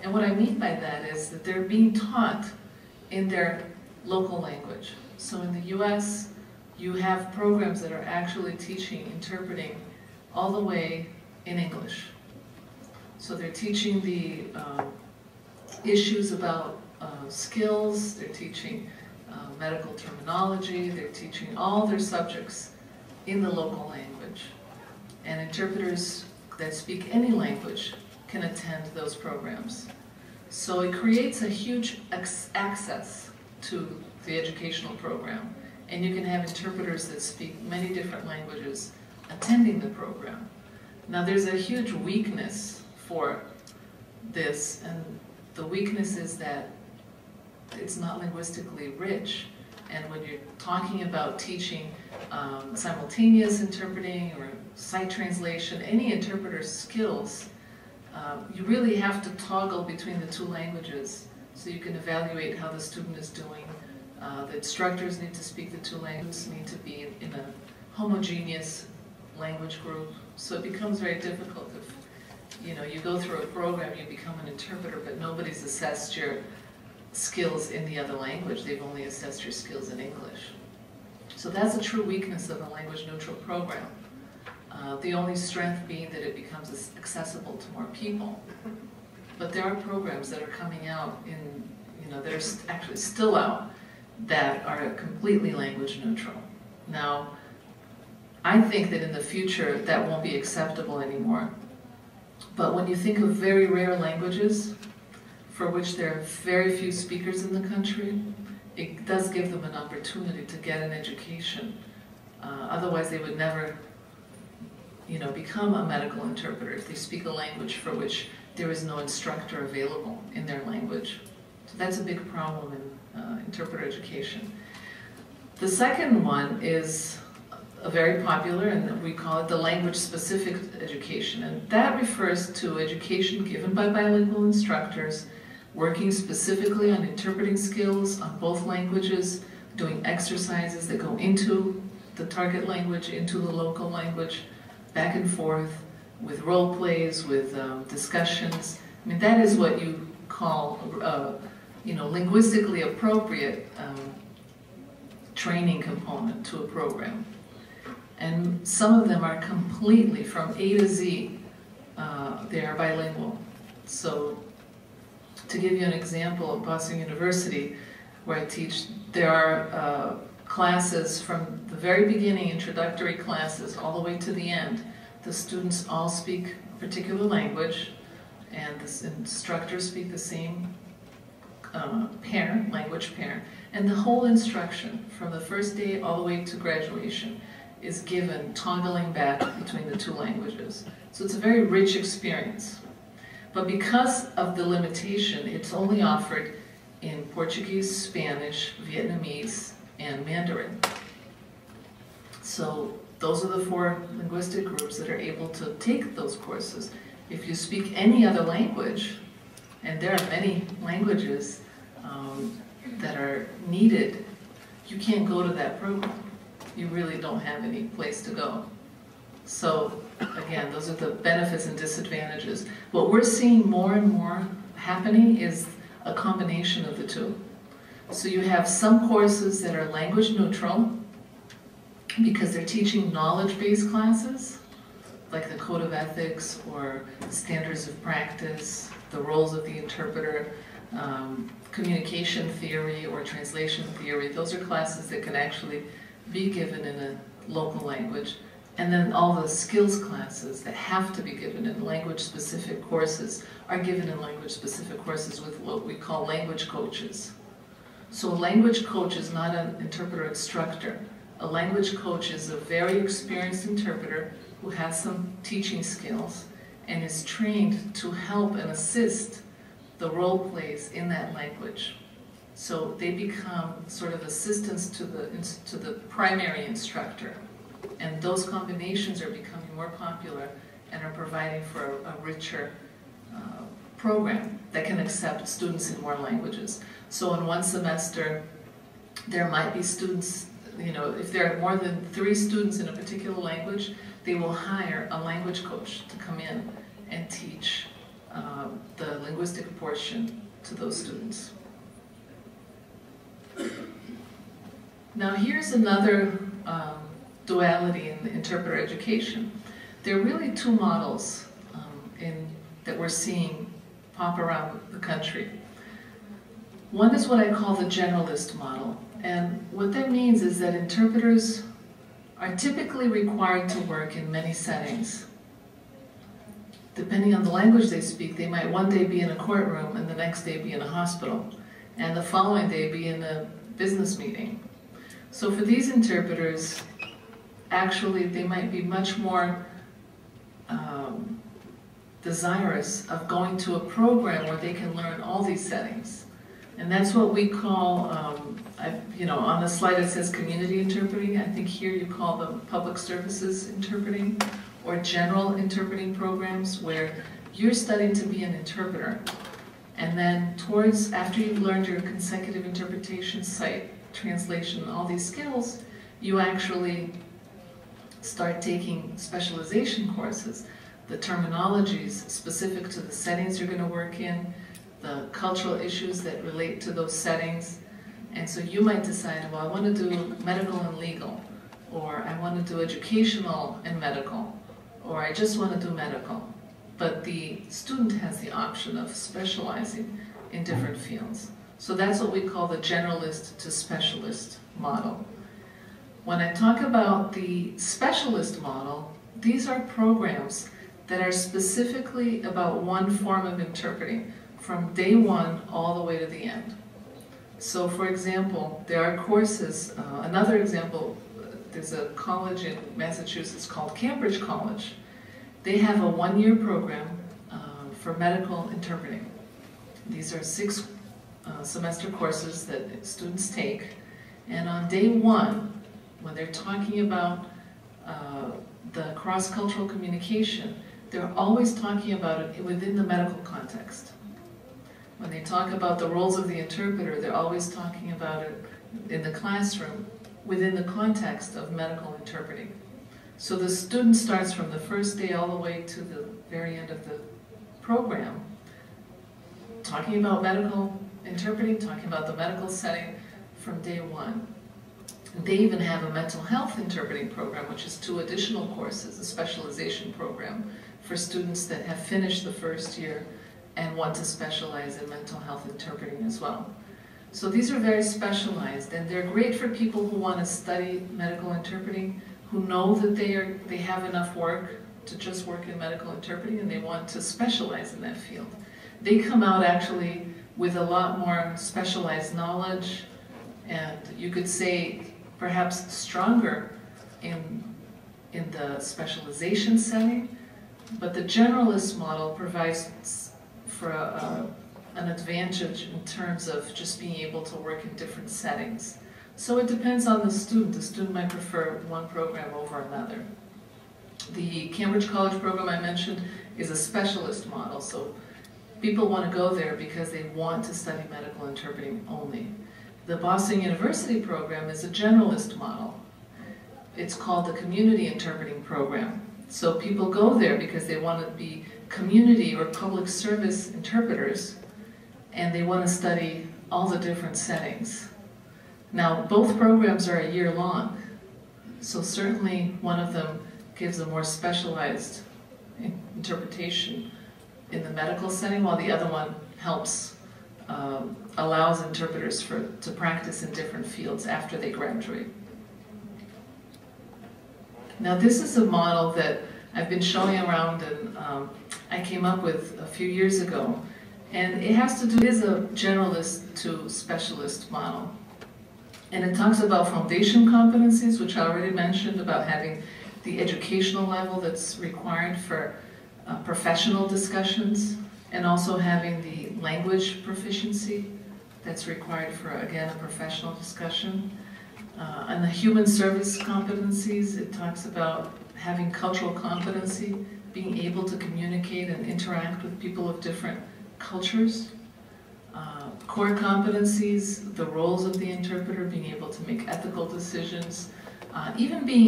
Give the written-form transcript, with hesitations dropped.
And what I mean by that is that they're being taught in their local language. So in the US, you have programs that are actually teaching interpreting all the way in English. So they're teaching the issues about skills, they're teaching medical terminology, they're teaching all their subjects in the local language. And interpreters that speak any language can attend those programs. So it creates a huge access to the educational program. And you can have interpreters that speak many different languages attending the program. Now there's a huge weakness for this, and the weakness is that it's not linguistically rich. And when you're talking about teaching simultaneous interpreting or sight translation, any interpreter's skills, you really have to toggle between the two languages so you can evaluate how the student is doing. The instructors need to speak the two languages, need to be in a homogeneous language group. So it becomes very difficult if you go through a program, you become an interpreter, but nobody's assessed your skills in the other language. They've only assessed your skills in English. So that's a true weakness of a language-neutral program. The only strength being that it becomes accessible to more people. But there are programs that are coming out that are actually still out that are completely language-neutral. Now, I think that in the future that won't be acceptable anymore. But when you think of very rare languages, for which there are very few speakers in the country, it does give them an opportunity to get an education. Otherwise they would never become a medical interpreter if they speak a language for which there is no instructor available in their language. So that's a big problem in interpreter education. The second one is very popular, and we call it the language-specific education. And that refers to education given by bilingual instructors working specifically on interpreting skills on both languages, doing exercises that go into the target language, into the local language, back and forth, with role plays, with discussions. I mean, that is what you call, linguistically appropriate training component to a program. And some of them are completely, from A to Z, they are bilingual. So, to give you an example, at Boston University, where I teach, there are classes from the very beginning, introductory classes, all the way to the end. The students all speak a particular language, and the instructors speak the same language pair. And the whole instruction, from the first day all the way to graduation, is given toggling back between the two languages. So it's a very rich experience. But because of the limitation, it's only offered in Portuguese, Spanish, Vietnamese, and Mandarin. So those are the 4 linguistic groups that are able to take those courses. If you speak any other language, and there are many languages that are needed, you can't go to that program. You really don't have any place to go. So again, those are the benefits and disadvantages. What we're seeing more and more happening is a combination of the two. So you have some courses that are language neutral because they're teaching knowledge-based classes, like the Code of Ethics or Standards of Practice, the roles of the interpreter, communication theory or translation theory. Those are classes that can actually be given in a local language. And then all the skills classes that have to be given in language-specific courses are given in language-specific courses with what we call language coaches. So a language coach is not an interpreter instructor. A language coach is a very experienced interpreter who has some teaching skills and is trained to help and assist the role plays in that language. So they become sort of assistants to the primary instructor. And those combinations are becoming more popular and are providing for a richer program that can accept students in more languages. So in one semester, there might be students, if there are more than 3 students in a particular language, they will hire a language coach to come in and teach the linguistic portion to those students. Now here's another duality in the interpreter education. There are really two models that we're seeing pop around the country. One is what I call the generalist model, and what that means is that interpreters are typically required to work in many settings. Depending on the language they speak, they might one day be in a courtroom and the next day be in a hospital, and the following day be in a business meeting. So for these interpreters, actually they might be much more desirous of going to a program where they can learn all these settings. And that's what we call, on the slide it says community interpreting. I think here you call them public services interpreting or general interpreting programs, where you're studying to be an interpreter. And then after you've learned your consecutive interpretation, sight, translation, all these skills, you actually start taking specialization courses, the terminologies specific to the settings you're going to work in, the cultural issues that relate to those settings. And so you might decide, well, I want to do medical and legal, or I want to do educational and medical, or I just want to do medical. But the student has the option of specializing in different fields. So that's what we call the generalist to specialist model. When I talk about the specialist model, these are programs that are specifically about one form of interpreting, from day one all the way to the end. So for example, there are courses, another example, there's a college in Massachusetts called Cambridge College. They have a one-year program for medical interpreting. These are 6 semester courses that students take, and on day one, when they're talking about the cross-cultural communication, they're always talking about it within the medical context. When they talk about the roles of the interpreter, they're always talking about it in the classroom within the context of medical interpreting. So the student starts from the first day all the way to the very end of the program, talking about medical interpreting, talking about the medical setting from day one. They even have a mental health interpreting program, which is 2 additional courses, a specialization program for students that have finished the first year and want to specialize in mental health interpreting as well. So these are very specialized, and they're great for people who want to study medical interpreting, who know that they have enough work to just work in medical interpreting and they want to specialize in that field. They come out actually with a lot more specialized knowledge, and you could say perhaps stronger in the specialization setting, but the generalist model provides for an advantage in terms of just being able to work in different settings. So it depends on the student. The student might prefer one program over another. The Cambridge College program I mentioned is a specialist model, so people want to go there because they want to study medical interpreting only. The Boston University program is a generalist model. It's called the Community Interpreting Program. So people go there because they want to be community or public service interpreters, and they want to study all the different settings. Now, both programs are a year long, so certainly one of them gives a more specialized interpretation in the medical setting, while the other one helps, allows interpreters to practice in different fields after they graduate. Now, this is a model that I've been showing around, and I came up with a few years ago, and it has to do, it is a generalist to specialist model. And it talks about foundation competencies, which I already mentioned, about having the educational level that's required for professional discussions, and also having the language proficiency that's required for, again, a professional discussion. And the human service competencies, it talks about having cultural competency, being able to communicate and interact with people of different cultures. Core competencies, the roles of the interpreter, being able to make ethical decisions, even being